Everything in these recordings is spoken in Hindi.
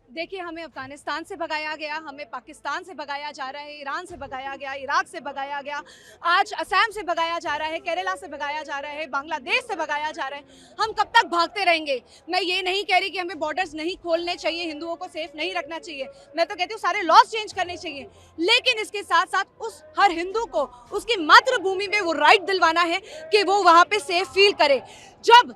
देखिए, हमें अफ़गानिस्तान से भगाया गया, हमें पाकिस्तान से भगाया जा रहा है, ईरान से भगाया गया, इराक से भगाया गया, आज असम से भगाया जा रहा है, केरला से भगाया जा रहा है, बांग्लादेश से भगाया जा रहा है। हम कब तक भागते रहेंगे? मैं ये नहीं कह रही कि हमें बॉर्डर्स नहीं खोलने चाहिए, हिंदुओं को सेफ नहीं रखना चाहिए। मैं तो कहती हूँ सारे लॉज चेंज करने चाहिए। लेकिन इसके साथ-साथ उस हर हिंदू को उसकी मातृभूमि में वो राइट दिलवाना है कि वो वहाँ पे सेफ फील करे। जब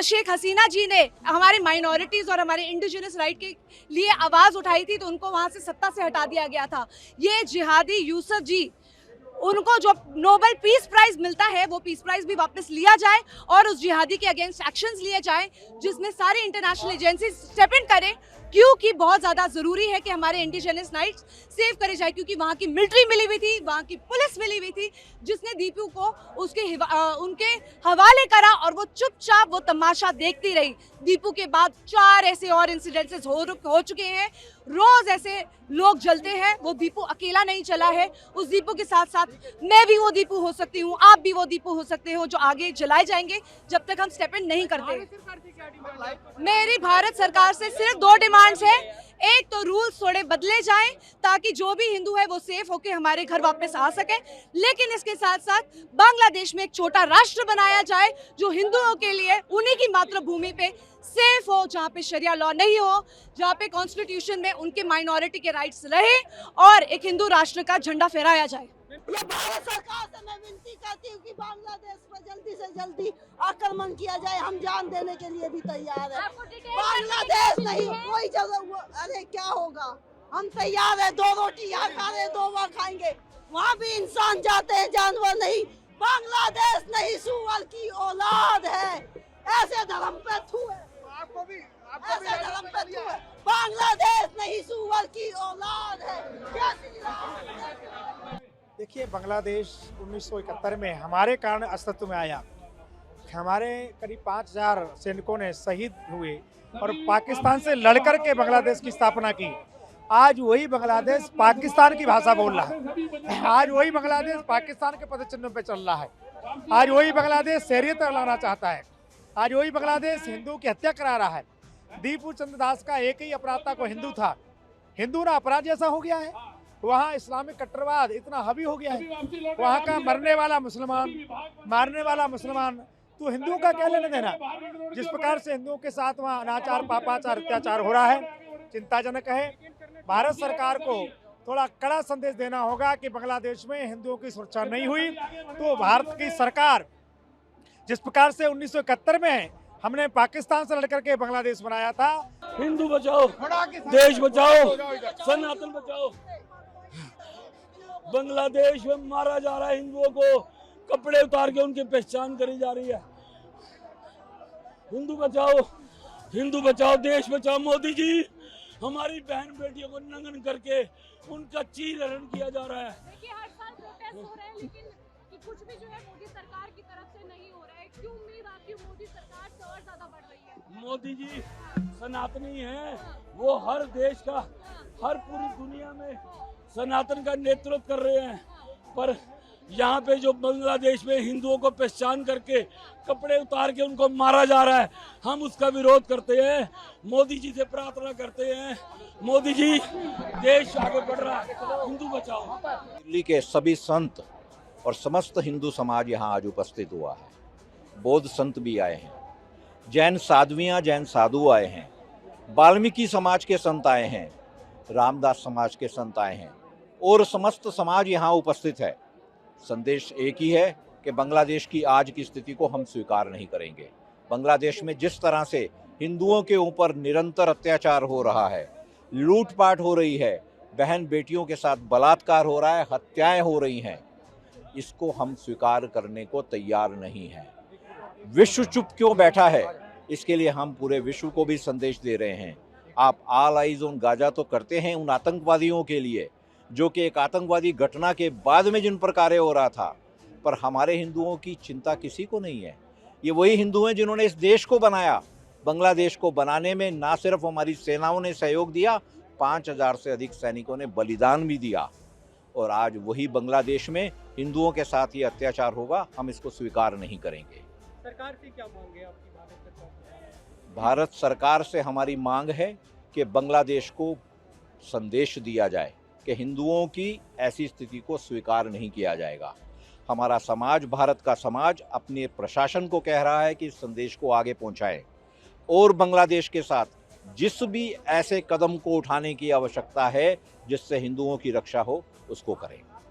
शेख हसीना जी ने हमारे माइनॉरिटीज़ और हमारे इंडिजिनस राइट के लिए आवाज़ उठाई थी तो उनको वहाँ से सत्ता से हटा दिया गया था। ये जिहादी यूसुफ जी, उनको जो नोबेल पीस प्राइज मिलता है वो पीस प्राइज भी वापस लिया जाए और उस जिहादी के अगेंस्ट एक्शंस लिए जाए, जिसमें सारी इंटरनेशनल एजेंसी स्टेप इन करें, क्योंकि बहुत ज़्यादा ज़रूरी है कि हमारे इंडिजिनस राइट्स सेव करे जाए। क्योंकि वहाँ की मिलिट्री मिली हुई थी, वहाँ की पुलिस मिली हुई थी, जिसने दीपू को उनके हवाले करा और वो चुपचाप वो तमाशा देखती रही। दीपू के बाद 4 ऐसे और इंसिडेंसेस हो चुके हैं, रोज ऐसे लोग जलते हैं। वो दीपू अकेला नहीं चला है, उस दीपू के साथ साथ मैं भी वो दीपू हो सकती हूँ, आप भी वो दीपू हो सकते हो, जो आगे जलाए जाएंगे जब तक हम स्टेप इन नहीं करते। मेरी भारत सरकार से सिर्फ 2 डिमांड्स है। एक तो रूल्स थोड़े बदले जाएं ताकि जो भी हिंदू है वो सेफ होके हमारे घर वापस आ सके, लेकिन इसके साथ साथ बांग्लादेश में एक छोटा राष्ट्र बनाया जाए जो हिंदुओं के लिए उन्हीं की मातृभूमि पे सेफ हो, जहाँ पे शरिया लॉ नहीं हो, जहाँ पे कॉन्स्टिट्यूशन में उनके माइनॉरिटी के राइट्स रहे और एक हिंदू राष्ट्र का झंडा फहराया जाए। ये भारत सरकार से मैं विनती करती हूँ कि बांग्लादेश पर जल्दी से जल्दी आक्रमण किया जाए। हम जान देने के लिए भी तैयार है। बांग्लादेश नहीं, कोई जगह, अरे क्या होगा, हम तैयार है। 2 रोटी यहाँ खा रहे, 2 वहाँ खाएंगे। वहाँ भी इंसान जाते हैं, जानवर नहीं। बांग्लादेश नहीं, सुअर की औलाद है। ऐसे धर्म पे थू है, ऐसे धर्म पे थू है। बांग्लादेश नहीं, सुअर की औलाद है। जय श्री राम। देखिए, बांग्लादेश 1971 में हमारे कारण अस्तित्व में आया। हमारे करीब 5000 सैनिकों ने शहीद हुए और पाकिस्तान से लड़कर के बांग्लादेश की स्थापना की। आज वही बांग्लादेश पाकिस्तान की भाषा बोल रहा है, आज वही बांग्लादेश पाकिस्तान के पदचिन्हों पे चल रहा है, आज वही बांग्लादेश शरीयत लाना चाहता है, आज वही बांग्लादेश हिंदू की हत्या करा रहा है। दीपू चंद्र दास का एक ही अपराध था, को हिंदू था। हिंदू ना अपराध जैसा हो गया है, वहाँ इस्लामिक कट्टरवाद इतना हावी हो गया है। वहाँ का मरने वाला मुसलमान, मारने वाला मुसलमान, तो हिंदुओं का क्या लेना देना? जिस प्रकार से हिंदुओं के साथ वहाँ अनाचार, पापाचार, अत्याचार हो रहा है, चिंताजनक है। भारत सरकार को थोड़ा कड़ा संदेश देना होगा कि बांग्लादेश में हिंदुओं की सुरक्षा नहीं हुई तो भारत की सरकार, जिस प्रकार से 1971 में हमने पाकिस्तान से लड़कर के बांग्लादेश बनाया था। हिंदू बचाओ, देश बचाओ, सनातन बचाओ। बांग्लादेश में मारा जा रहा है हिंदुओं को, कपड़े उतार के उनकी पहचान करी जा रही है। हिंदू बचाओ, देश बचाओ। मोदी जी, हमारी बहन बेटियों को नंगन करके उनका चीरहरण किया जा रहा है। देखिए, हर साल प्रोटेस्ट हो रहे हैं, लेकिन कुछ भी जो है मोदी सरकार की तरफ से नहीं हो रहा है। क्यों उम्मीद आपकी मोदी सरकार से और ज्यादा बढ़ रही है? मोदी जी सनातनी हैं, वो हर देश का, हर पूरी दुनिया में सनातन का नेतृत्व कर रहे हैं। पर यहाँ पे जो बांग्लादेश में हिंदुओं को पहचान करके कपड़े उतार के उनको मारा जा रहा है, हम उसका विरोध करते हैं। मोदी जी से प्रार्थना करते हैं, मोदी जी, देश आगे बढ़ रहा है, हिंदू बचाओ। दिल्ली के सभी संत और समस्त हिंदू समाज यहाँ आज उपस्थित हुआ है। बौद्ध संत भी आए हैं, जैन साध्वियाँ, जैन साधु आए हैं, वाल्मीकि समाज के संत आए हैं, रामदास समाज के संत आए हैं और समस्त समाज यहाँ उपस्थित है। संदेश एक ही है कि बांग्लादेश की आज की स्थिति को हम स्वीकार नहीं करेंगे। बांग्लादेश में जिस तरह से हिंदुओं के ऊपर निरंतर अत्याचार हो रहा है, लूटपाट हो रही है, बहन बेटियों के साथ बलात्कार हो रहा है, हत्याएं हो रही हैं, इसको हम स्वीकार करने को तैयार नहीं हैं। विश्व चुप क्यों बैठा है, इसके लिए हम पूरे विश्व को भी संदेश दे रहे हैं। आप ऑल आइज ऑन गाजा तो करते हैं उन आतंकवादियों के लिए जो कि एक आतंकवादी घटना के बाद में जिन पर कार्य हो रहा था, पर हमारे हिंदुओं की चिंता किसी को नहीं है। ये वही हिंदू हैं जिन्होंने इस देश को बनाया। बांग्लादेश को बनाने में ना सिर्फ हमारी सेनाओं ने सहयोग दिया, 5000 से अधिक सैनिकों ने बलिदान भी दिया, और आज वही बांग्लादेश में हिंदुओं के साथ ये अत्याचार होगा, हम इसको स्वीकार नहीं करेंगे। सरकार से क्या मांग है आपकी? भारत सरकार भारत सरकार से हमारी मांग है कि बांग्लादेश को संदेश दिया जाए कि हिंदुओं की ऐसी स्थिति को स्वीकार नहीं किया जाएगा। हमारा समाज, भारत का समाज अपने प्रशासन को कह रहा है कि इस संदेश को आगे पहुंचाएं और बांग्लादेश के साथ जिस भी ऐसे कदम को उठाने की आवश्यकता है जिससे हिंदुओं की रक्षा हो, उसको करें।